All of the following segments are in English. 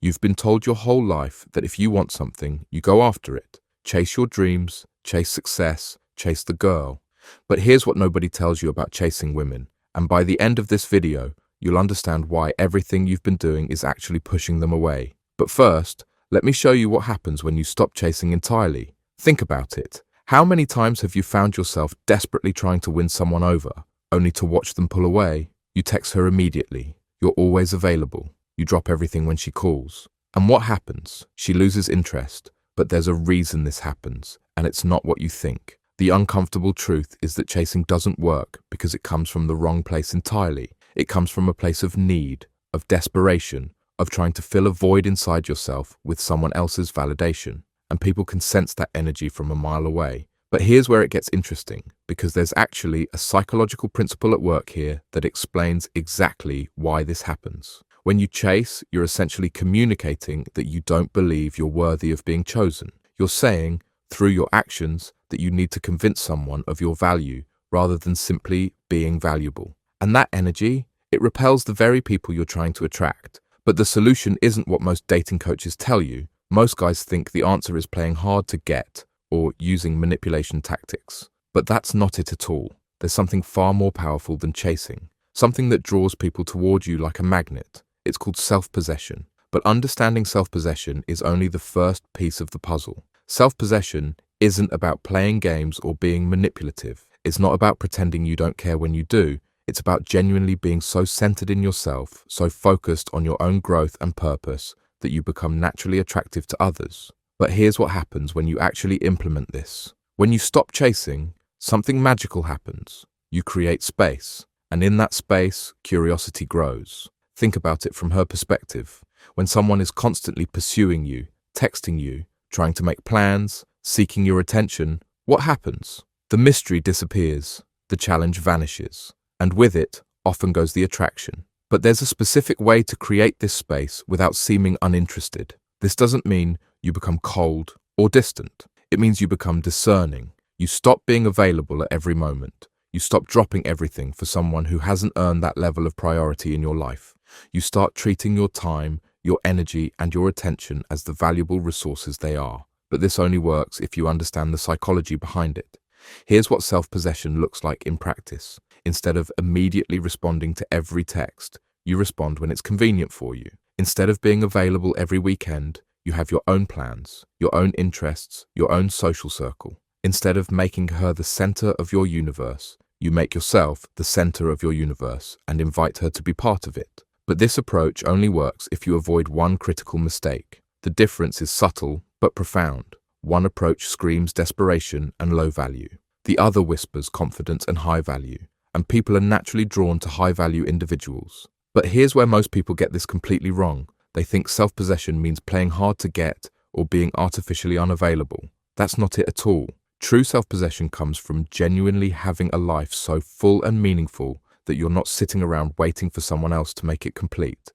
You've been told your whole life that if you want something, you go after it. Chase your dreams, chase success, chase the girl. But here's what nobody tells you about chasing women. And by the end of this video, you'll understand why everything you've been doing is actually pushing them away. But first, let me show you what happens when you stop chasing entirely. Think about it. How many times have you found yourself desperately trying to win someone over, only to watch them pull away? You text her immediately. You're always available. You drop everything when she calls. And what happens? She loses interest. But there's a reason this happens, and it's not what you think. The uncomfortable truth is that chasing doesn't work because it comes from the wrong place entirely. It comes from a place of need, of desperation, of trying to fill a void inside yourself with someone else's validation. And people can sense that energy from a mile away. But here's where it gets interesting, because there's actually a psychological principle at work here that explains exactly why this happens. When you chase, you're essentially communicating that you don't believe you're worthy of being chosen. You're saying, through your actions, that you need to convince someone of your value rather than simply being valuable. And that energy, it repels the very people you're trying to attract. But the solution isn't what most dating coaches tell you. Most guys think the answer is playing hard to get or using manipulation tactics. But that's not it at all. There's something far more powerful than chasing. Something that draws people toward you like a magnet. It's called self-possession. But understanding self-possession is only the first piece of the puzzle. Self-possession isn't about playing games or being manipulative. It's not about pretending you don't care when you do. It's about genuinely being so centered in yourself, so focused on your own growth and purpose, that you become naturally attractive to others. But here's what happens when you actually implement this. When you stop chasing, something magical happens. You create space. And in that space, curiosity grows. Think about it from her perspective. When someone is constantly pursuing you, texting you, trying to make plans, seeking your attention, what happens? The mystery disappears, the challenge vanishes, and with it often goes the attraction. But there's a specific way to create this space without seeming uninterested. This doesn't mean you become cold or distant. It means you become discerning. You stop being available at every moment. You stop dropping everything for someone who hasn't earned that level of priority in your life. You start treating your time, your energy, and your attention as the valuable resources they are. But this only works if you understand the psychology behind it. Here's what self-possession looks like in practice. Instead of immediately responding to every text, you respond when it's convenient for you. Instead of being available every weekend, you have your own plans, your own interests, your own social circle. Instead of making her the center of your universe, you make yourself the center of your universe and invite her to be part of it. But this approach only works if you avoid one critical mistake. The difference is subtle but profound. One approach screams desperation and low value. The other whispers confidence and high value. And people are naturally drawn to high-value individuals. But here's where most people get this completely wrong. They think self-possession means playing hard to get or being artificially unavailable. That's not it at all. True self-possession comes from genuinely having a life so full and meaningful that you're not sitting around waiting for someone else to make it complete.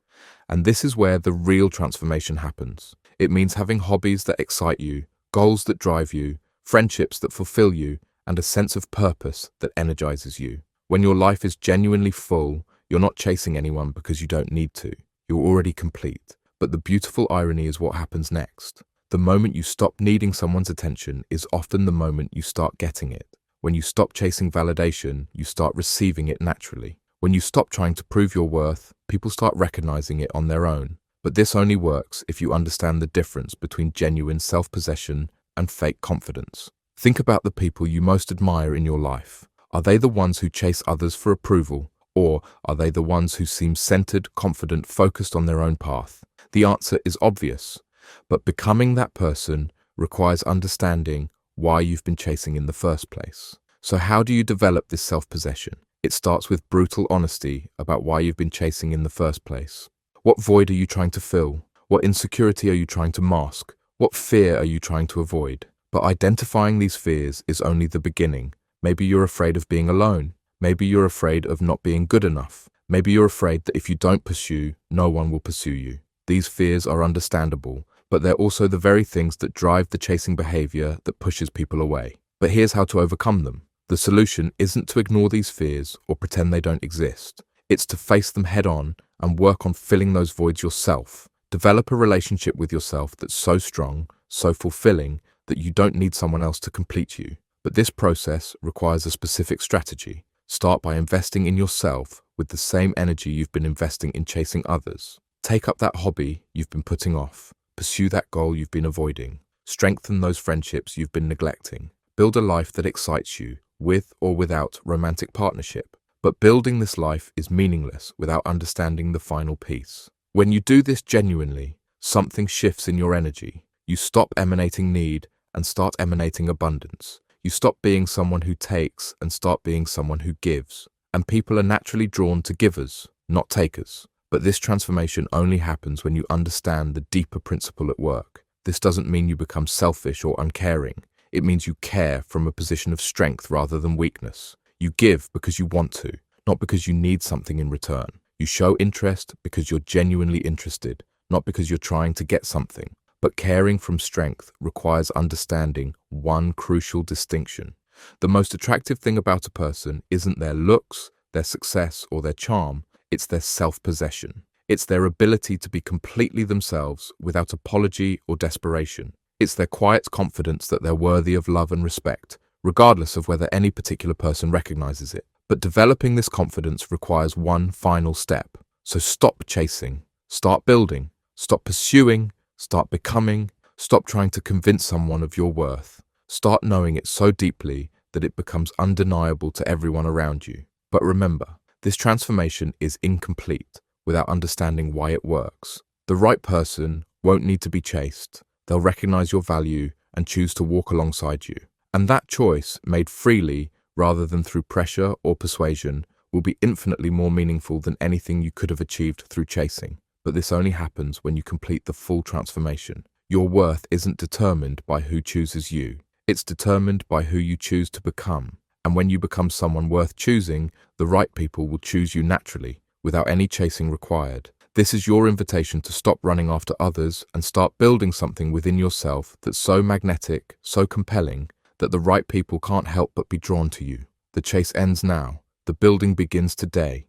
And this is where the real transformation happens. It means having hobbies that excite you, goals that drive you, friendships that fulfill you, and a sense of purpose that energizes you. When your life is genuinely full, you're not chasing anyone because you don't need to. You're already complete. But the beautiful irony is what happens next. The moment you stop needing someone's attention is often the moment you start getting it. When you stop chasing validation, you start receiving it naturally. When you stop trying to prove your worth, people start recognizing it on their own. But this only works if you understand the difference between genuine self-possession and fake confidence. Think about the people you most admire in your life. Are they the ones who chase others for approval, or are they the ones who seem centered, confident, focused on their own path? The answer is obvious, but becoming that person requires understanding why you've been chasing in the first place. So how do you develop this self-possession? It starts with brutal honesty about why you've been chasing in the first place. What void are you trying to fill? What insecurity are you trying to mask? What fear are you trying to avoid? But identifying these fears is only the beginning. Maybe you're afraid of being alone. Maybe you're afraid of not being good enough. Maybe you're afraid that if you don't pursue, no one will pursue you. These fears are understandable, but they're also the very things that drive the chasing behavior that pushes people away. But here's how to overcome them. The solution isn't to ignore these fears or pretend they don't exist. It's to face them head on and work on filling those voids yourself. Develop a relationship with yourself that's so strong, so fulfilling, that you don't need someone else to complete you. But this process requires a specific strategy. Start by investing in yourself with the same energy you've been investing in chasing others. Take up that hobby you've been putting off. Pursue that goal you've been avoiding. Strengthen those friendships you've been neglecting. Build a life that excites you, with or without romantic partnership. But building this life is meaningless without understanding the final piece. When you do this genuinely, something shifts in your energy. You stop emanating need and start emanating abundance. You stop being someone who takes and start being someone who gives. And people are naturally drawn to givers, not takers. But this transformation only happens when you understand the deeper principle at work. This doesn't mean you become selfish or uncaring. It means you care from a position of strength rather than weakness. You give because you want to, not because you need something in return. You show interest because you're genuinely interested, not because you're trying to get something. But caring from strength requires understanding one crucial distinction. The most attractive thing about a person isn't their looks, their success, or their charm. It's their self-possession. It's their ability to be completely themselves without apology or desperation. It's their quiet confidence that they're worthy of love and respect, regardless of whether any particular person recognizes it. But developing this confidence requires one final step. So stop chasing, start building, stop pursuing, start becoming, stop trying to convince someone of your worth. Start knowing it so deeply that it becomes undeniable to everyone around you. But remember, this transformation is incomplete without understanding why it works. The right person won't need to be chased. They'll recognize your value and choose to walk alongside you. And that choice, made freely rather than through pressure or persuasion, will be infinitely more meaningful than anything you could have achieved through chasing. But this only happens when you complete the full transformation. Your worth isn't determined by who chooses you. It's determined by who you choose to become. And when you become someone worth choosing, the right people will choose you naturally, without any chasing required. This is your invitation to stop running after others and start building something within yourself that's so magnetic, so compelling, that the right people can't help but be drawn to you. The chase ends now. The building begins today.